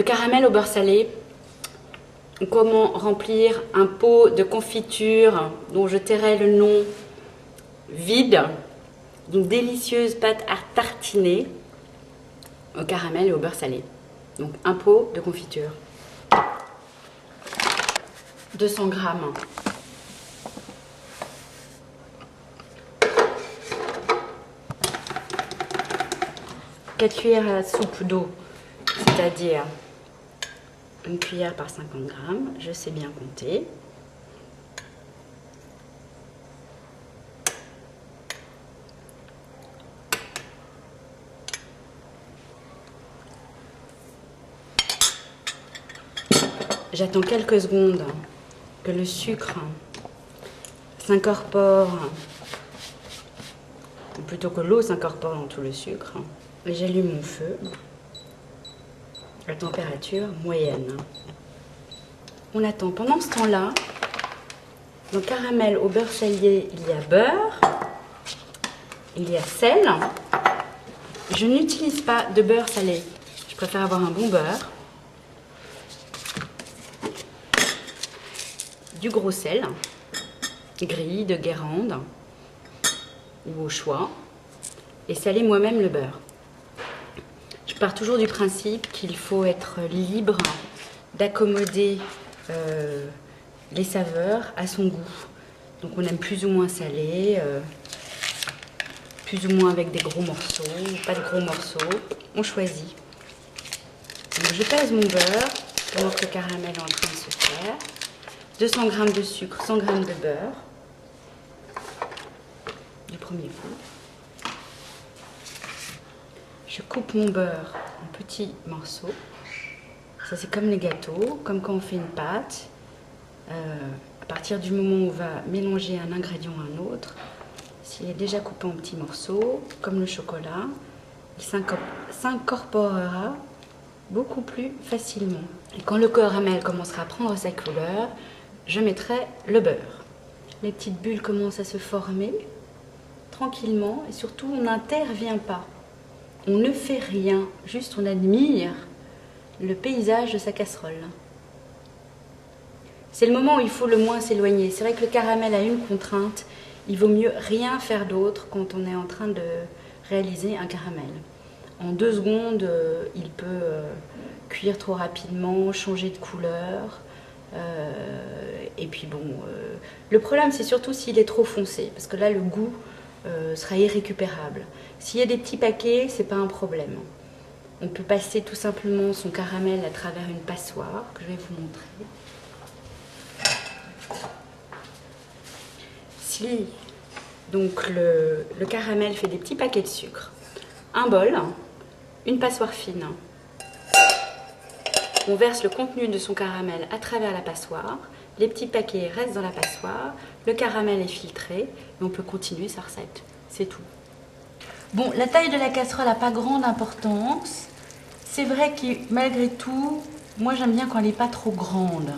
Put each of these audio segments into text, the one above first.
Le caramel au beurre salé. Comment remplir un pot de confiture dont je tairai le nom vide, d'une délicieuse pâte à tartiner au caramel et au beurre salé. Donc un pot de confiture. 200 grammes. 4 cuillères à soupe d'eau, c'est-à-dire une cuillère par 50 grammes, je sais bien compter. J'attends quelques secondes que le sucre s'incorpore, ou plutôt que l'eau s'incorpore dans tout le sucre. Et j'allume mon feu à température moyenne. On attend. Pendant ce temps-là, dans le caramel au beurre salé, il y a beurre, il y a sel. Je n'utilise pas de beurre salé. Je préfère avoir un bon beurre. Du gros sel, gris, de Guérande, ou au choix, et saler moi-même le beurre. Je pars toujours du principe qu'il faut être libre d'accommoder les saveurs à son goût. Donc on aime plus ou moins salé, plus ou moins avec des gros morceaux, pas de gros morceaux, on choisit. Donc je pèse mon beurre pendant que le caramel est en train de se faire. 200 g de sucre, 100 g de beurre, du premier coup. Je coupe mon beurre en petits morceaux. Ça c'est comme les gâteaux, comme quand on fait une pâte. À partir du moment où on va mélanger un ingrédient à un autre, s'il est déjà coupé en petits morceaux, comme le chocolat, il s'incorporera beaucoup plus facilement. Et quand le caramel commencera à prendre sa couleur, je mettrai le beurre. Les petites bulles commencent à se former tranquillement et surtout on n'intervient pas. On ne fait rien, juste on admire le paysage de sa casserole. C'est le moment où il faut le moins s'éloigner. C'est vrai que le caramel a une contrainte, il vaut mieux rien faire d'autre quand on est en train de réaliser un caramel. En 2 secondes, il peut cuire trop rapidement, changer de couleur. Et puis bon, le problème c'est surtout s'il est trop foncé, parce que là le goût sera irrécupérable. S'il y a des petits paquets, c'est pas un problème. On peut passer tout simplement son caramel à travers une passoire, que je vais vous montrer. Si donc le caramel fait des petits paquets de sucre, un bol, une passoire fine. On verse le contenu de son caramel à travers la passoire, les petits paquets restent dans la passoire, le caramel est filtré et on peut continuer sa recette. C'est tout. Bon, la taille de la casserole n'a pas grande importance. C'est vrai que malgré tout, moi j'aime bien quand elle n'est pas trop grande.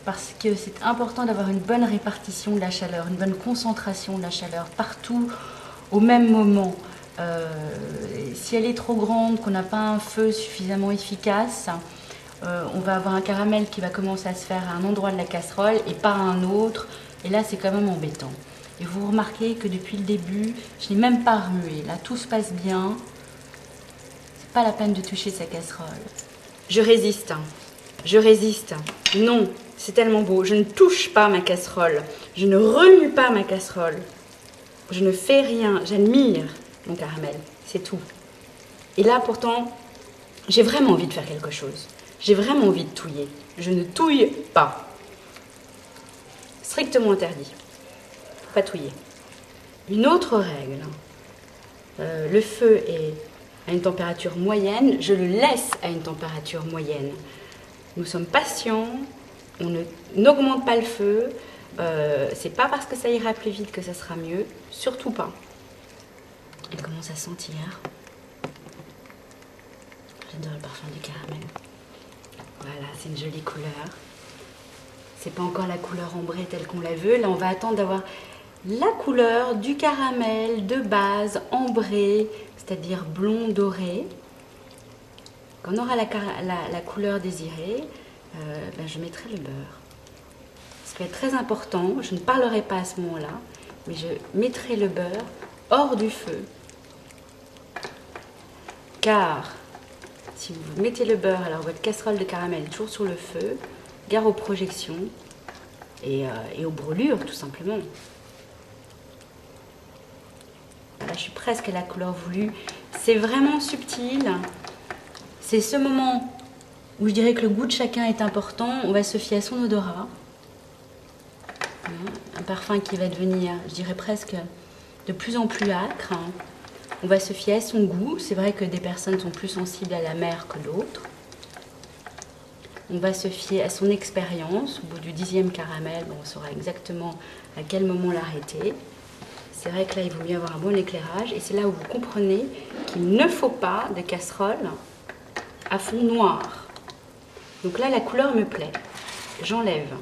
Parce que c'est important d'avoir une bonne répartition de la chaleur, une bonne concentration de la chaleur partout au même moment. Si elle est trop grande, qu'on n'a pas un feu suffisamment efficace, on va avoir un caramel qui va commencer à se faire à un endroit de la casserole et pas à un autre. Et là, c'est quand même embêtant. Et vous remarquez que depuis le début, je n'ai même pas remué. Là, tout se passe bien. C'est pas la peine de toucher sa casserole. Je résiste. Je résiste. Non, c'est tellement beau. Je ne touche pas ma casserole. Je ne remue pas ma casserole. Je ne fais rien. J'admire mon caramel. C'est tout. Et là, pourtant, j'ai vraiment envie de faire quelque chose. J'ai vraiment envie de touiller. Je ne touille pas. Strictement interdit. Pas touiller. Une autre règle. Le feu est à une température moyenne. Je le laisse à une température moyenne. Nous sommes patients. On n'augmente pas le feu. C'est pas parce que ça ira plus vite que ça sera mieux. Surtout pas. Il commence à sentir. J'adore le parfum du caramel. Voilà, c'est une jolie couleur. C'est pas encore la couleur ambrée telle qu'on la veut. Là, on va attendre d'avoir la couleur du caramel de base ambré, c'est-à-dire blond doré. Quand on aura la couleur désirée, je mettrai le beurre. Ce qui va être très important, je ne parlerai pas à ce moment-là, mais je mettrai le beurre hors du feu. Car si vous mettez le beurre alors votre casserole de caramel est toujours sur le feu, gare aux projections et aux brûlures tout simplement. Là, je suis presque à la couleur voulue. C'est vraiment subtil. C'est ce moment où je dirais que le goût de chacun est important. On va se fier à son odorat. Un parfum qui va devenir, je dirais presque, de plus en plus âcre. On va se fier à son goût. C'est vrai que des personnes sont plus sensibles à la mer que d'autres. On va se fier à son expérience. Au bout du 10e caramel, on saura exactement à quel moment l'arrêter. C'est vrai que là, il vaut mieux avoir un bon éclairage. Et c'est là où vous comprenez qu'il ne faut pas de casserole à fond noir. Donc là, la couleur me plaît. J'enlève.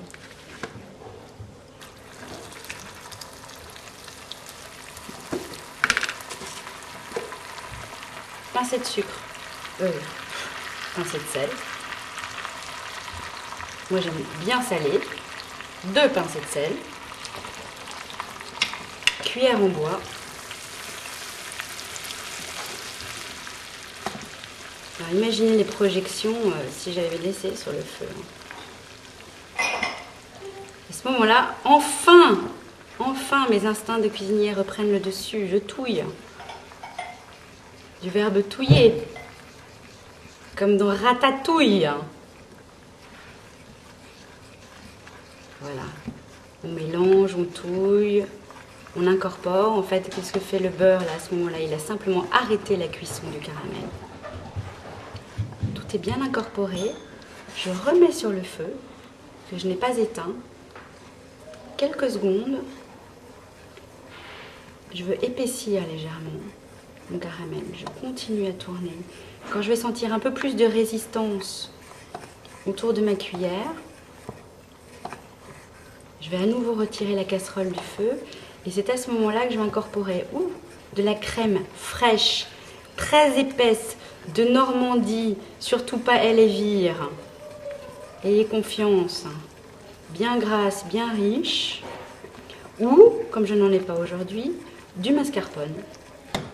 Pincée de sucre. Pincée de sel. Moi, j'aime bien salé. 2 pincées de sel. Cuillère en bois. Alors, imaginez les projections si j'avais laissé sur le feu. À ce moment-là, enfin, mes instincts de cuisinière reprennent le dessus. Je touille. Du verbe touiller. Comme dans Ratatouille. Voilà. On mélange, on touille. On incorpore, en fait, qu'est-ce que fait le beurre là, à ce moment-là? Il a simplement arrêté la cuisson du caramel. Tout est bien incorporé. Je remets sur le feu, que je n'ai pas éteint. Quelques secondes. Je veux épaissir légèrement mon caramel. Je continue à tourner. Quand je vais sentir un peu plus de résistance autour de ma cuillère, je vais à nouveau retirer la casserole du feu. Et c'est à ce moment-là que je vais incorporer de la crème fraîche, très épaisse, de Normandie, surtout pas Elevire. Ayez confiance, bien grasse, bien riche. Ou, comme je n'en ai pas aujourd'hui, du mascarpone.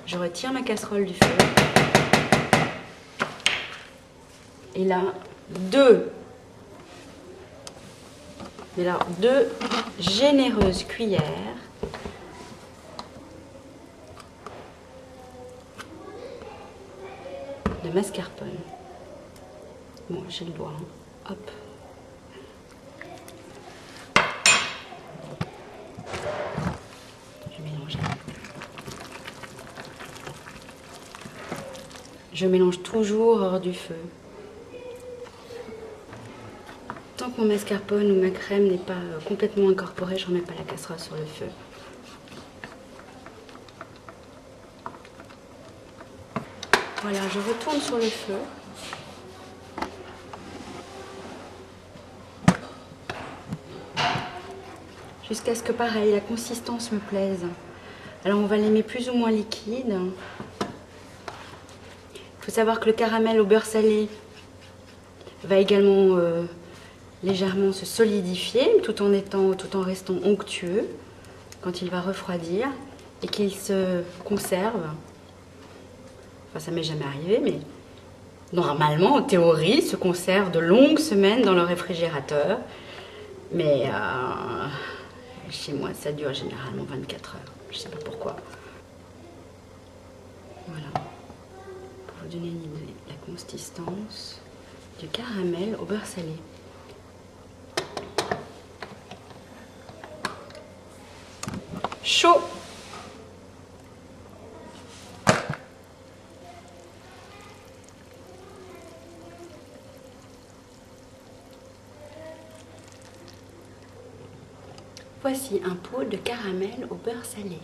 Je retire ma casserole du feu. Et là, deux généreuses cuillères de mascarpone. Bon, j'ai le doigt, hein. Hop. Je mélange. Je mélange toujours hors du feu. Tant que mon mascarpone ou ma crème n'est pas complètement incorporée, je ne remets pas la casserole sur le feu. Voilà, je retourne sur le feu. Jusqu'à ce que, pareil, la consistance me plaise. Alors, on va l'aimer plus ou moins liquide. Il faut savoir que le caramel au beurre salé va également légèrement se solidifier tout en restant onctueux quand il va refroidir et qu'il se conserve. Enfin, ça m'est jamais arrivé, mais normalement, en théorie, se conserve de longues semaines dans le réfrigérateur. Mais chez moi, ça dure généralement 24 heures. Je sais pas pourquoi. Voilà. Pour vous donner une idée de la consistance du caramel au beurre salé. Chaud. Voici un pot de caramel au beurre salé.